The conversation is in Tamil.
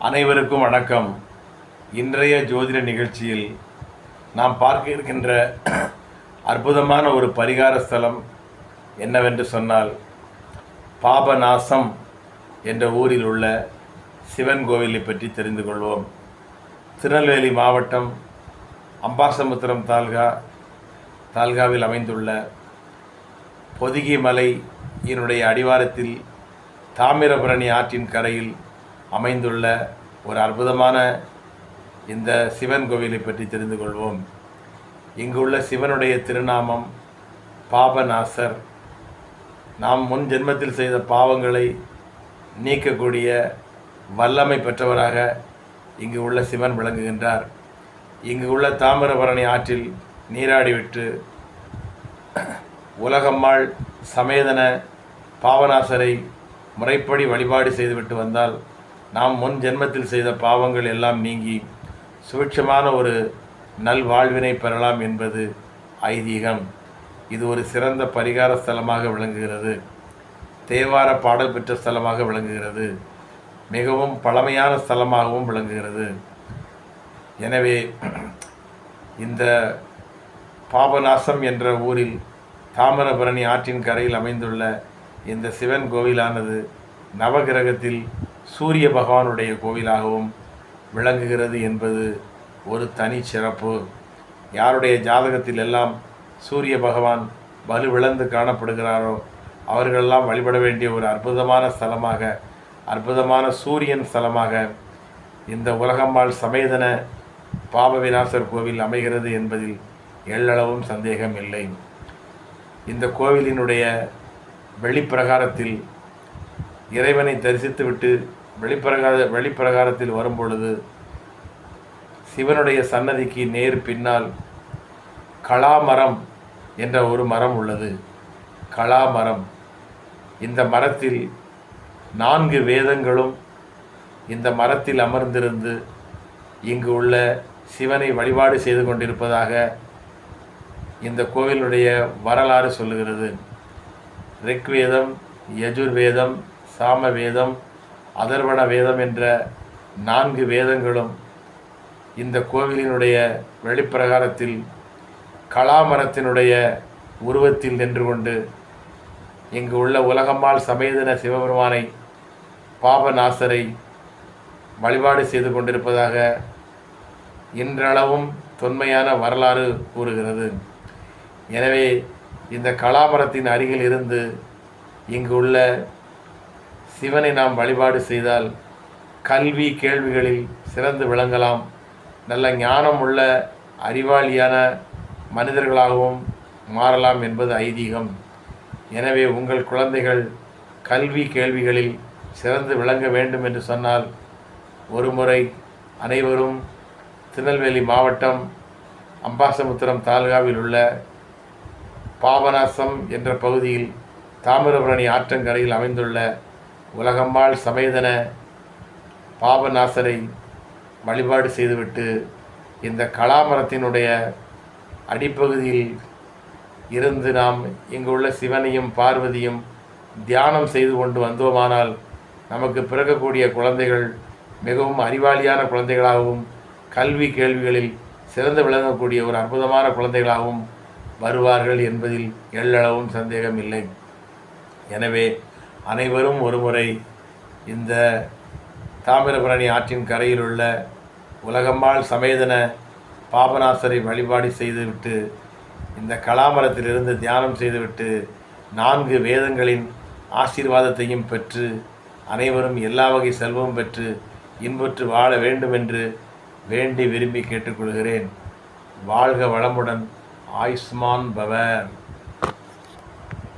அனைவருக்கும் வணக்கம். இன்றைய ஜோதிட நிகழ்ச்சியில் நாம் பார்க்க இருக்கின்ற அற்புதமான ஒரு பரிகார ஸ்தலம் என்னவென்று சொன்னால், பாபநாசம் என்ற ஊரில் உள்ள சிவன் கோவிலை பற்றி தெரிந்து கொள்வோம். திருநெல்வேலி மாவட்டம் அம்பாசமுத்திரம் தாலுகாவில் அமைந்துள்ள பொதிகை மலையினுடைய அடிவாரத்தில் தாமிரபரணி ஆற்றின் கரையில் அமைந்துள்ள ஒரு அற்புதமான இந்த சிவன் கோவிலை பற்றி தெரிந்து கொள்வோம். இங்குள்ள சிவனுடைய திருநாமம் பாபநாசர். நாம் முன் ஜென்மத்தில் செய்த பாவங்களை நீக்கக்கூடிய வல்லமை பெற்றவராக இங்கு உள்ள சிவன் விளங்குகின்றார். இங்கு உள்ள தாமிரபரணி ஆற்றில் நீராடிவிட்டு உலகம்மாள் சமேதன பாபநாசரை முறைப்படி வழிபாடு செய்துவிட்டு வந்தால் நாம் முன் ஜென்மத்தில் செய்த பாவங்கள் எல்லாம் நீங்கி சுபிட்சமான ஒரு நல்வாழ்வினை பெறலாம் என்பது ஐதீகம். இது ஒரு சிறந்த பரிகார ஸ்தலமாக விளங்குகிறது. தேவார பாடல் பெற்ற ஸ்தலமாக விளங்குகிறது. மிகவும் பழமையான ஸ்தலமாகவும் விளங்குகிறது. எனவே இந்த பாபநாசம் என்ற ஊரில் தாமிரபரணி ஆற்றின் கரையில் அமைந்துள்ள இந்த சிவன் கோவிலானது நவகிரகத்தில் சூரிய பகவானுடைய கோவிலாகவும் விளங்குகிறது என்பது ஒரு தனி சிறப்பு. யாருடைய ஜாதகத்தில் எல்லாம் சூரிய பகவான் வலுவிழந்து காணப்படுகிறாரோ அவர்களெல்லாம் வழிபட வேண்டிய ஒரு அற்புதமான ஸ்தலமாக, அற்புதமான சூரியன் ஸ்தலமாக இந்த உலகம்மாள் சமேதன பாப விநாசர் கோவில் அமைகிறது என்பதில் எள்ளளவும் சந்தேகம் இல்லை. இந்த கோவிலினுடைய வெளிப்பிரகாரத்தில் இறைவனை தரிசித்துவிட்டு வெளிப்பிரகாரத்தில் வரும்பொழுது சிவனுடைய சன்னதிக்கு நேர் பின்னால் கலாமரம் என்ற ஒரு மரம் உள்ளது. கலாமரம். இந்த மரத்தில் 4 வேதங்களும் இந்த மரத்தில் அமர்ந்திருந்து இங்கு உள்ள சிவனை வழிபாடு செய்து கொண்டிருப்பதாக இந்த கோவிலுடைய வரலாறு சொல்லுகிறது. ரிக்வேதம், யஜுர்வேதம், சாமவேதம், அதர்வண வேதம் என்ற 4 வேதங்களும் இந்த கோவிலினுடைய வெளிப்பிரகாரத்தில் கலாமரத்தினுடைய உருவத்தில் நின்று கொண்டு இங்கு உள்ள உலகம்மாள் சமேதன சிவபெருமானை பாபநாசரை வழிபாடு செய்து கொண்டிருப்பதாக இன்றளவும் தொன்மையான வரலாறு கூறுகிறது. எனவே இந்த கலாமரத்தின் அருகில் இருந்து இங்கு உள்ள சிவனை நாம் வழிபாடு செய்தால் கல்வி கேள்விகளில் சிறந்து விளங்கலாம். நல்ல ஞானம் உள்ள அறிவாளியான மனிதர்களாகவும் மாறலாம் என்பது ஐதீகம். எனவே உங்கள் குழந்தைகள் கல்வி கேள்விகளில் சிறந்து விளங்க வேண்டும் என்று சொன்னால் ஒருமுறை அனைவரும் திருநெல்வேலி மாவட்டம் அம்பாசமுத்திரம் தாலுகாவில் உள்ள பாபநாசம் என்ற பகுதியில் தாமிரபரணி ஆற்றங்கரையில் அமைந்துள்ள உலகம்மாள் சமேதன பாபநாசரை வழிபாடு செய்துவிட்டு இந்த கலாமரத்தினுடைய அடிப்பகுதியில் இருந்து நாம் இங்கு உள்ள சிவனையும் பார்வதியும் தியானம் செய்து கொண்டு வந்தோமானால் நமக்கு பிறக்கக்கூடிய குழந்தைகள் மிகவும் அறிவாளியான குழந்தைகளாகவும் கல்வி கேள்விகளில் சிறந்து விளங்கக்கூடிய ஒரு அற்புதமான குழந்தைகளாகவும் வருவார்கள் என்பதில் எள்ளளவும் சந்தேகம் இல்லை. எனவே அனைவரும் ஒருமுறை இந்த தாமிரபரணி ஆற்றின் கரையில் உள்ள உலகம்மாள் சமேதன பாபநாசரை வழிபாடு செய்துவிட்டு இந்த கலாமரத்திலிருந்து தியானம் செய்துவிட்டு 4 வேதங்களின் ஆசீர்வாதத்தையும் பெற்று அனைவரும் எல்லா வகை செல்வம் பெற்று இன்புற்று வாழ வேண்டும் என்று வேண்டி விரும்பி கேட்டுக்கொள்கிறேன். வாழ்க வளமுடன். ஆயுஷ்மான் பவர்.